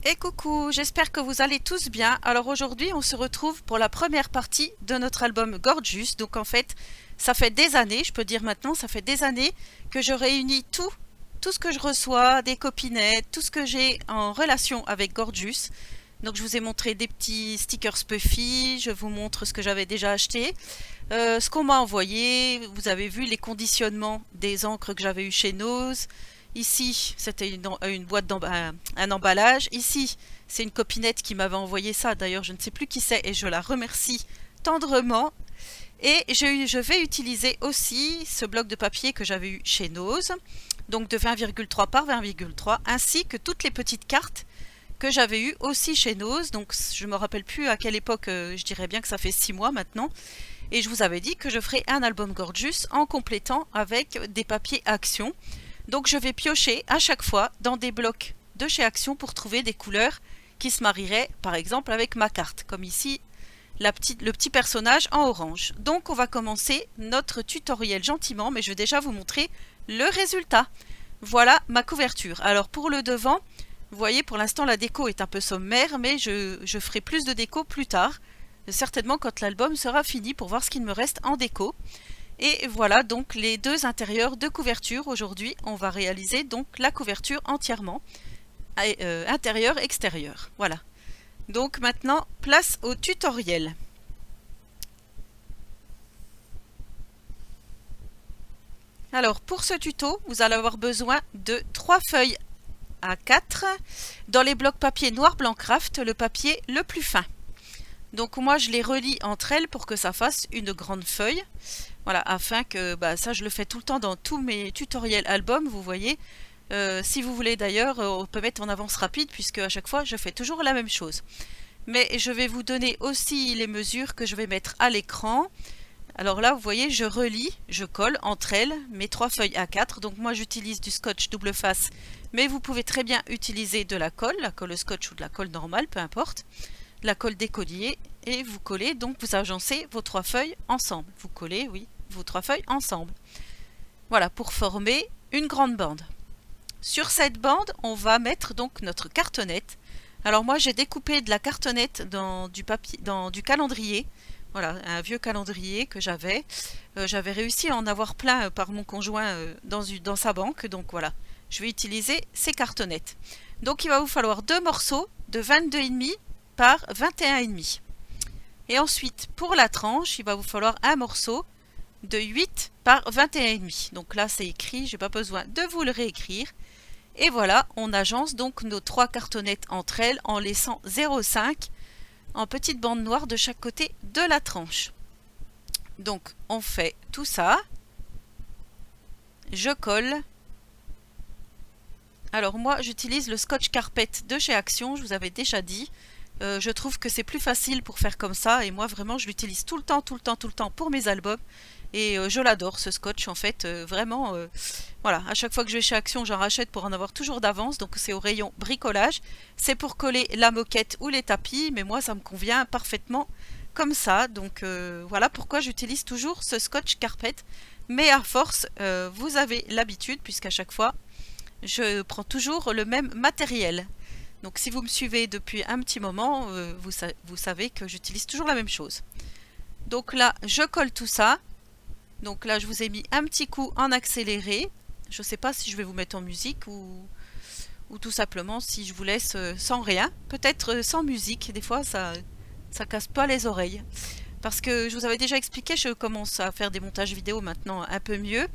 Et coucou, j'espère que vous allez tous bien. Alors aujourd'hui, on se retrouve pour la première partie de notre album Gorgeous. Donc en fait, ça fait des années, je peux dire maintenant, ça fait des années que je réunis tout ce que je reçois, des copinettes, tout ce que j'ai en relation avec Gorgeous. Donc je vous ai montré des petits stickers Puffy, je vous montre ce que j'avais déjà acheté, ce qu'on m'a envoyé, vous avez vu les conditionnements des encres que j'avais eu chez Nose. Ici, c'était une boîte un emballage. Ici, c'est une copinette qui m'avait envoyé ça. D'ailleurs, je ne sais plus qui c'est et je la remercie tendrement. Et je vais utiliser aussi ce bloc de papier que j'avais eu chez Nose, donc de 20,3 par 20,3, ainsi que toutes les petites cartes que j'avais eues aussi chez Nose. Donc, je ne me rappelle plus à quelle époque, je dirais bien que ça fait 6 mois maintenant. Et je vous avais dit que je ferai un album Gorgeous en complétant avec des papiers Action. Donc je vais piocher à chaque fois dans des blocs de chez Action pour trouver des couleurs qui se marieraient par exemple avec ma carte, comme ici le petit personnage en orange. Donc on va commencer notre tutoriel gentiment, mais je vais déjà vous montrer le résultat. Voilà ma couverture. Alors pour le devant, vous voyez pour l'instant la déco est un peu sommaire, mais je ferai plus de déco plus tard, certainement quand l'album sera fini pour voir ce qu'il me reste en déco. Et voilà donc les deux intérieurs de couverture. Aujourd'hui, on va réaliser donc la couverture entièrement, intérieur-extérieur. Voilà. Donc maintenant, place au tutoriel. Alors pour ce tuto, vous allez avoir besoin de 3 feuilles A4 dans les blocs papier noir blanc craft, le papier le plus fin. Donc moi je les relie entre elles pour que ça fasse une grande feuille. Voilà, afin que, ça je le fais tout le temps dans tous mes tutoriels albums, vous voyez. Si vous voulez d'ailleurs, on peut mettre en avance rapide puisque à chaque fois je fais toujours la même chose. Mais je vais vous donner aussi les mesures que je vais mettre à l'écran. Alors là, vous voyez, je relie, je colle entre elles mes 3 feuilles A4. Donc moi j'utilise du scotch double face, mais vous pouvez très bien utiliser de la colle au scotch ou de la colle normale, peu importe. La colle d'écolier, et vous collez, donc vous agencez vos 3 feuilles ensemble. Vous collez, oui, vos 3 feuilles ensemble. Voilà, pour former une grande bande. Sur cette bande, on va mettre donc notre cartonnette. Alors moi, j'ai découpé de la cartonnette dans du papier, dans du calendrier. Voilà, un vieux calendrier que j'avais. J'avais réussi à en avoir plein par mon conjoint dans sa banque. Donc voilà, je vais utiliser ces cartonnettes. Donc il va vous falloir 2 morceaux de 22,5 par 21,5. Et ensuite, pour la tranche, il va vous falloir un morceau de 8 par 21,5. Donc là, c'est écrit, j'ai pas besoin de vous le réécrire. Et voilà, on agence donc nos 3 cartonnettes entre elles en laissant 0,5 en petites bandes noires de chaque côté de la tranche. Donc, on fait tout ça. Je colle. Alors moi, j'utilise le scotch carpet de chez Action, je vous avais déjà dit. Je trouve que c'est plus facile pour faire comme ça et moi vraiment je l'utilise tout le temps pour mes albums et je l'adore ce scotch en fait, vraiment voilà, à chaque fois que je vais chez Action j'en rachète pour en avoir toujours d'avance. Donc c'est au rayon bricolage, c'est pour coller la moquette ou les tapis, mais moi ça me convient parfaitement comme ça. Donc voilà pourquoi j'utilise toujours ce scotch carpet, mais à force vous avez l'habitude puisqu'à chaque fois je prends toujours le même matériel. Donc si vous me suivez depuis un petit moment, vous savez que j'utilise toujours la même chose. Donc là, je colle tout ça. Donc là, je vous ai mis un petit coup en accéléré. Je ne sais pas si je vais vous mettre en musique ou tout simplement si je vous laisse sans rien. Peut-être sans musique, des fois ça casse pas les oreilles. Parce que je vous avais déjà expliqué, je commence à faire des montages vidéo maintenant un peu mieux.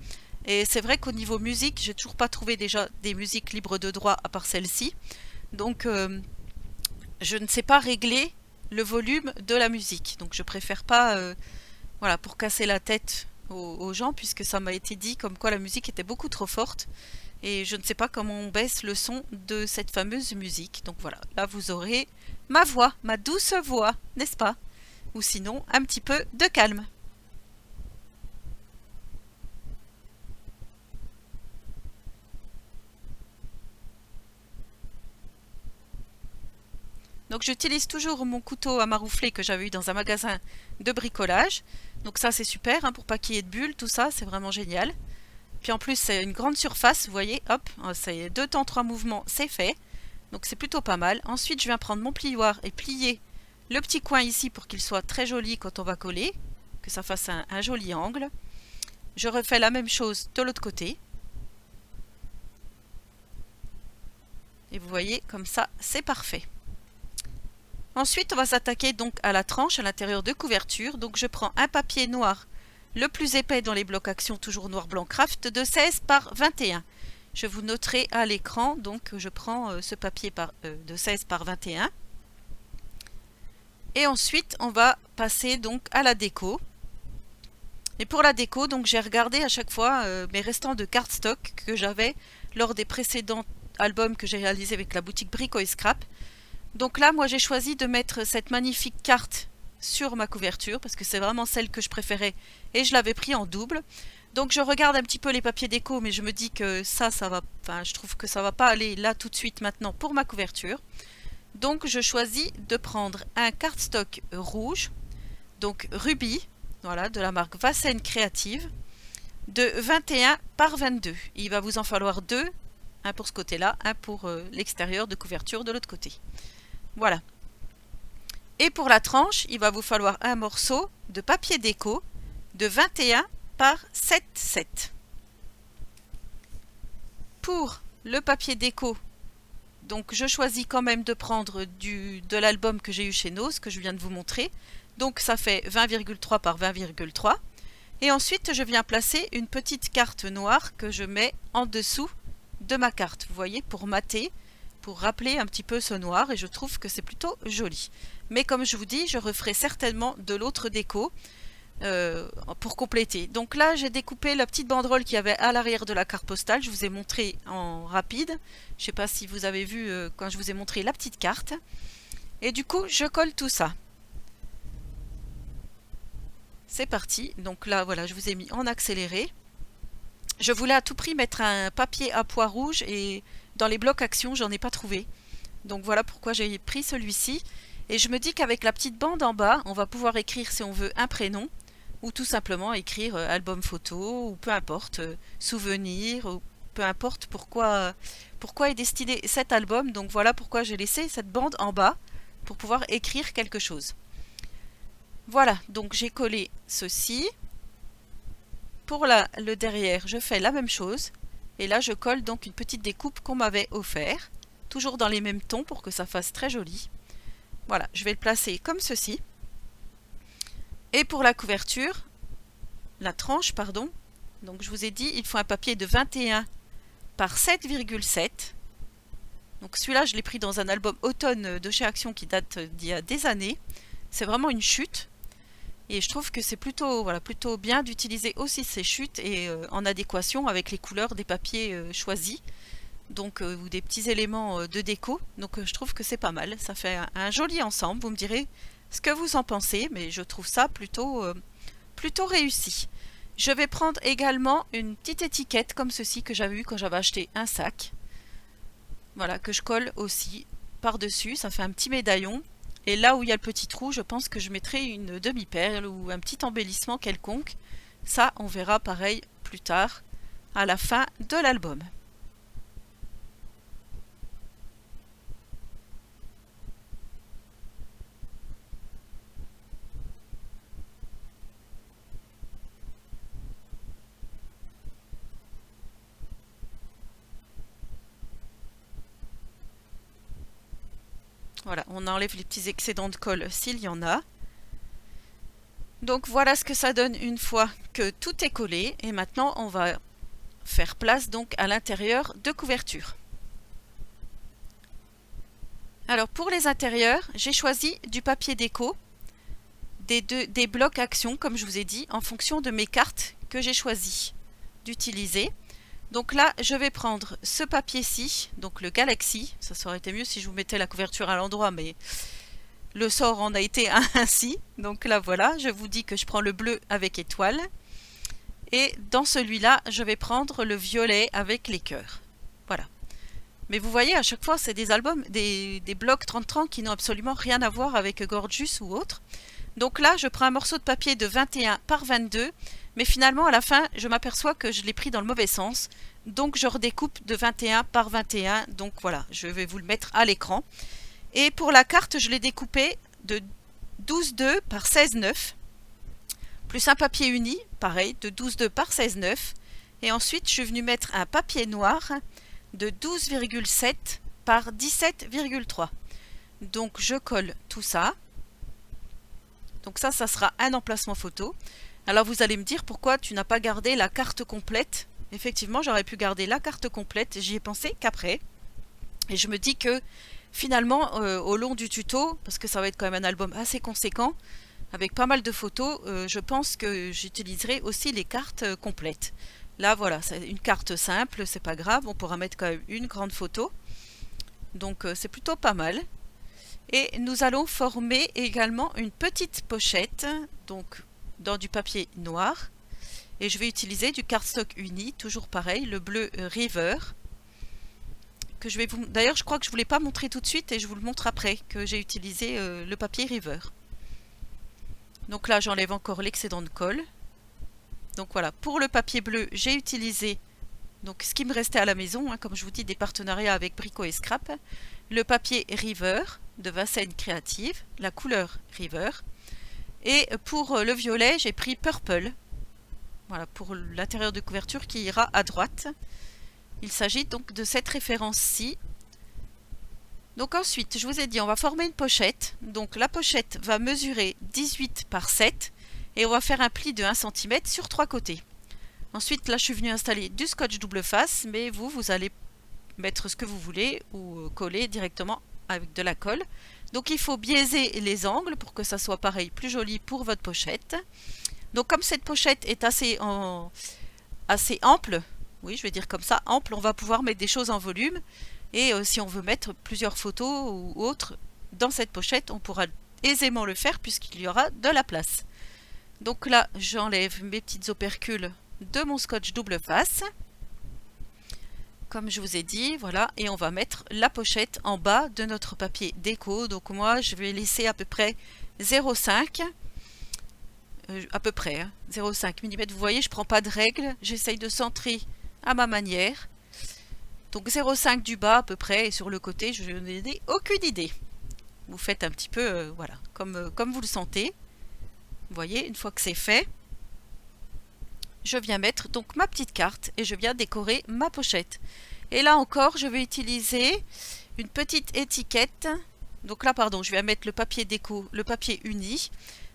Et c'est vrai qu'au niveau musique, j'ai toujours pas trouvé déjà des musiques libres de droit à part celle-ci. Donc je ne sais pas régler le volume de la musique. Donc je préfère pas, voilà, pour casser la tête aux gens, puisque ça m'a été dit comme quoi la musique était beaucoup trop forte. Et je ne sais pas comment on baisse le son de cette fameuse musique. Donc voilà, là vous aurez ma voix, ma douce voix, n'est-ce pas? Ou sinon un petit peu de calme. Donc j'utilise toujours mon couteau à maroufler que j'avais eu dans un magasin de bricolage. Donc ça c'est super hein, pour pas qu'il y ait de bulles, tout ça, c'est vraiment génial. Puis en plus c'est une grande surface, vous voyez, hop, c'est 2 temps 3 mouvements, c'est fait. Donc c'est plutôt pas mal. Ensuite, je viens prendre mon plioir et plier le petit coin ici pour qu'il soit très joli quand on va coller, que ça fasse un joli angle. Je refais la même chose de l'autre côté. Et vous voyez, comme ça, c'est parfait. Ensuite, on va s'attaquer donc à la tranche à l'intérieur de couverture. Donc je prends un papier noir, le plus épais dans les blocs action, toujours noir blanc craft, de 16 par 21. Je vous noterai à l'écran, donc je prends ce papier de 16 par 21. Et ensuite, on va passer donc à la déco. Et pour la déco, donc j'ai regardé à chaque fois mes restants de cardstock que j'avais lors des précédents albums que j'ai réalisés avec la boutique Brico et Scrap. Donc là, moi j'ai choisi de mettre cette magnifique carte sur ma couverture parce que c'est vraiment celle que je préférais et je l'avais pris en double. Donc je regarde un petit peu les papiers déco, mais je me dis que ça va, enfin je trouve que ça va pas aller là tout de suite maintenant pour ma couverture. Donc je choisis de prendre un cardstock rouge, donc Ruby, voilà, de la marque Vassen Créative, de 21 par 22. Il va vous en falloir deux, un pour ce côté-là, un pour l'extérieur de couverture de l'autre côté. Voilà. Et pour la tranche, il va vous falloir un morceau de papier déco de 21 par 7,7. Pour le papier déco, donc je choisis quand même de prendre de l'album que j'ai eu chez Nose, que je viens de vous montrer. Donc ça fait 20,3 par 20,3. Et ensuite je viens placer une petite carte noire que je mets en dessous de ma carte. Vous voyez, pour mater, pour rappeler un petit peu ce noir. Et je trouve que c'est plutôt joli. Mais comme je vous dis, je referai certainement de l'autre déco pour compléter. Donc là, j'ai découpé la petite banderole qu'il y avait à l'arrière de la carte postale. Je vous ai montré en rapide. Je ne sais pas si vous avez vu quand je vous ai montré la petite carte. Et du coup, je colle tout ça. C'est parti. Donc là, voilà, je vous ai mis en accéléré. Je voulais à tout prix mettre un papier à pois rouge et dans les blocs action, j'en ai pas trouvé. Donc voilà pourquoi j'ai pris celui-ci. Et je me dis qu'avec la petite bande en bas, on va pouvoir écrire si on veut un prénom ou tout simplement écrire album photo ou peu importe, souvenir ou peu importe pourquoi est destiné cet album. Donc voilà pourquoi j'ai laissé cette bande en bas pour pouvoir écrire quelque chose. Voilà, donc j'ai collé ceci. Pour le derrière, je fais la même chose. Et là, je colle donc une petite découpe qu'on m'avait offert. Toujours dans les mêmes tons pour que ça fasse très joli. Voilà, je vais le placer comme ceci. Et pour la couverture, la tranche, pardon. Donc je vous ai dit, il faut un papier de 21 par 7,7. Donc celui-là, je l'ai pris dans un album automne de chez Action qui date d'il y a des années. C'est vraiment une chute. Et je trouve que c'est plutôt, voilà, plutôt bien d'utiliser aussi ces chutes et en adéquation avec les couleurs des papiers choisis. Donc, ou des petits éléments de déco. Donc je trouve que c'est pas mal. Ça fait un joli ensemble. Vous me direz ce que vous en pensez, mais je trouve ça plutôt réussi. Je vais prendre également une petite étiquette comme ceci que j'avais eu quand j'avais acheté un sac. Voilà, que je colle aussi par-dessus. Ça fait un petit médaillon. Et là où il y a le petit trou, je pense que je mettrai une demi-perle ou un petit embellissement quelconque. Ça, on verra pareil plus tard, à la fin de l'album. Voilà, on enlève les petits excédents de colle s'il y en a. Donc voilà ce que ça donne une fois que tout est collé. Et maintenant, on va faire place donc à l'intérieur de couverture. Alors pour les intérieurs, j'ai choisi du papier déco, des blocs action comme je vous ai dit, en fonction de mes cartes que j'ai choisi d'utiliser. Donc là, je vais prendre ce papier-ci, donc le Galaxy. Ça aurait été mieux si je vous mettais la couverture à l'endroit, mais le sort en a été ainsi. Donc là, voilà, je vous dis que je prends le bleu avec étoile. Et dans celui-là, je vais prendre le violet avec les cœurs. Voilà. Mais vous voyez, à chaque fois, c'est des albums, des blocs 30-30 qui n'ont absolument rien à voir avec Gorgeous ou autre. Donc là, je prends un morceau de papier de 21 par 22. Mais finalement, à la fin, je m'aperçois que je l'ai pris dans le mauvais sens. Donc je redécoupe de 21 par 21. Donc voilà, je vais vous le mettre à l'écran. Et pour la carte, je l'ai découpée de 12,2 par 16,9. Plus un papier uni, pareil, de 12,2 par 16,9. Et ensuite, je suis venue mettre un papier noir de 12,7 par 17,3. Donc je colle tout ça. Donc ça sera un emplacement photo. Alors vous allez me dire pourquoi tu n'as pas gardé la carte complète. Effectivement, j'aurais pu garder la carte complète, j'y ai pensé qu'après. Et je me dis que finalement, au long du tuto, parce que ça va être quand même un album assez conséquent, avec pas mal de photos, je pense que j'utiliserai aussi les cartes complètes. Là voilà, c'est une carte simple, c'est pas grave, on pourra mettre quand même une grande photo. Donc c'est plutôt pas mal. Et nous allons former également une petite pochette, donc dans du papier noir. Et je vais utiliser du cardstock uni, toujours pareil, le bleu River. Que je vais vous... D'ailleurs, je crois que je ne vous l'ai pas montré tout de suite et je vous le montre après, que j'ai utilisé le papier River. Donc là, j'enlève encore l'excédent de colle. Donc voilà, pour le papier bleu, j'ai utilisé donc ce qui me restait à la maison, hein, comme je vous dis, des partenariats avec Brico et Scrap. Le papier River de Vincennes Créative, la couleur River. Et pour le violet, j'ai pris Purple. Voilà, pour l'intérieur de couverture qui ira à droite. Il s'agit donc de cette référence-ci. Donc ensuite, je vous ai dit, on va former une pochette. Donc la pochette va mesurer 18 par 7 et on va faire un pli de 1 cm sur 3 côtés. Ensuite, là, je suis venue installer du scotch double face, mais vous allez mettre ce que vous voulez ou coller directement avec de la colle. Donc il faut biaiser les angles pour que ça soit pareil, plus joli pour votre pochette. Donc comme cette pochette est assez ample, oui je vais dire comme ça, ample, on va pouvoir mettre des choses en volume. Et si on veut mettre plusieurs photos ou autres dans cette pochette, on pourra aisément le faire puisqu'il y aura de la place. Donc là, j'enlève mes petites opercules de mon scotch double face. Comme je vous ai dit, voilà, et on va mettre la pochette en bas de notre papier déco. Donc moi, je vais laisser à peu près 0,5 à peu près, hein, 0,5 mm. Vous voyez, je prends pas de règle, j'essaye de centrer à ma manière. Donc 0,5 du bas à peu près, et sur le côté, je n'ai aucune idée. Vous faites un petit peu, voilà, comme vous le sentez. Vous voyez, une fois que c'est fait, je viens mettre donc ma petite carte et je viens décorer ma pochette. Et là encore, je vais utiliser une petite étiquette. Donc là, pardon, je vais mettre le papier déco, le papier uni.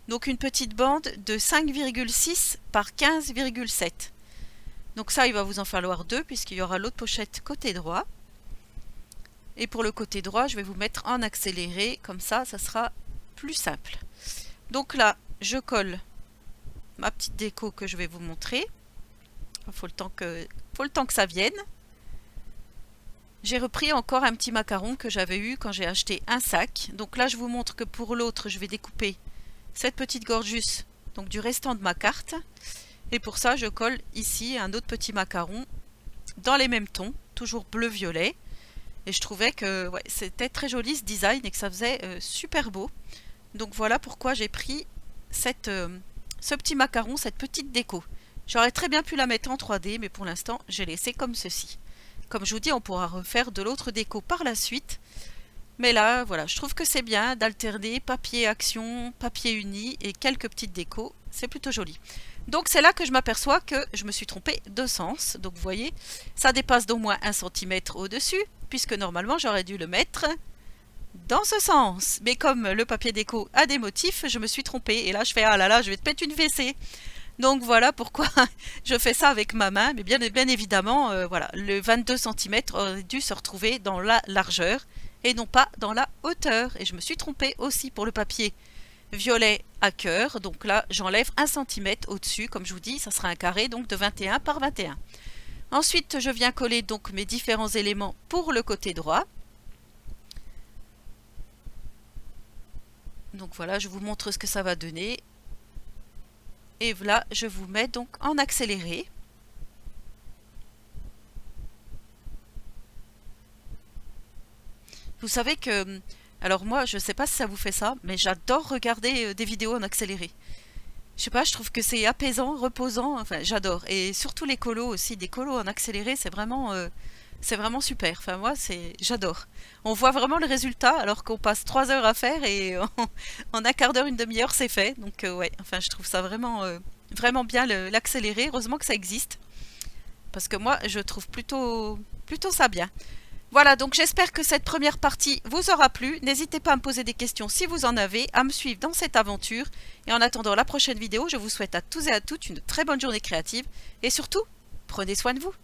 Donc une petite bande de 5,6 par 15,7. Donc ça, il va vous en falloir deux puisqu'il y aura l'autre pochette côté droit. Et pour le côté droit, je vais vous mettre en accéléré. Comme ça sera plus simple. Donc là, je colle ma petite déco que je vais vous montrer. Il faut le temps que ça vienne. J'ai repris encore un petit macaron que j'avais eu quand j'ai acheté un sac. Donc là, je vous montre que pour l'autre, je vais découper cette petite gorgeus donc du restant de ma carte. Et pour ça, je colle ici un autre petit macaron dans les mêmes tons, toujours bleu-violet. Et je trouvais que ouais, c'était très joli ce design et que ça faisait super beau. Donc voilà pourquoi j'ai pris ce petit macaron, cette petite déco. J'aurais très bien pu la mettre en 3D, mais pour l'instant, j'ai laissé comme ceci. Comme je vous dis, on pourra refaire de l'autre déco par la suite. Mais là, voilà, je trouve que c'est bien d'alterner papier action, papier uni et quelques petites décos. C'est plutôt joli. Donc c'est là que je m'aperçois que je me suis trompée de sens. Donc vous voyez, ça dépasse d'au moins 1 cm au-dessus, puisque normalement j'aurais dû le mettre dans ce sens. Mais comme le papier déco a des motifs, je me suis trompée. Et là je fais, ah là là, je vais te mettre une WC. Donc voilà pourquoi je fais ça avec ma main. Mais bien évidemment, voilà, le 22 cm aurait dû se retrouver dans la largeur et non pas dans la hauteur. Et je me suis trompée aussi pour le papier violet à cœur. Donc là, j'enlève 1 cm au-dessus. Comme je vous dis, ça sera un carré donc de 21 par 21. Ensuite, je viens coller donc mes différents éléments pour le côté droit. Donc voilà, je vous montre ce que ça va donner. Et voilà, je vous mets donc en accéléré. Vous savez que, alors moi je ne sais pas si ça vous fait ça, mais j'adore regarder des vidéos en accéléré. Je sais pas, je trouve que c'est apaisant, reposant, enfin j'adore. Et surtout les colos aussi, des colos en accéléré, c'est vraiment super. Enfin moi, j'adore. On voit vraiment le résultat alors qu'on passe 3 heures à faire et en un quart d'heure, une demi-heure, c'est fait. Donc ouais, enfin je trouve ça vraiment bien l'accéléré. Heureusement que ça existe parce que moi, je trouve plutôt ça bien. Voilà, donc j'espère que cette première partie vous aura plu. N'hésitez pas à me poser des questions si vous en avez, à me suivre dans cette aventure. Et en attendant la prochaine vidéo, je vous souhaite à tous et à toutes une très bonne journée créative. Et surtout, prenez soin de vous.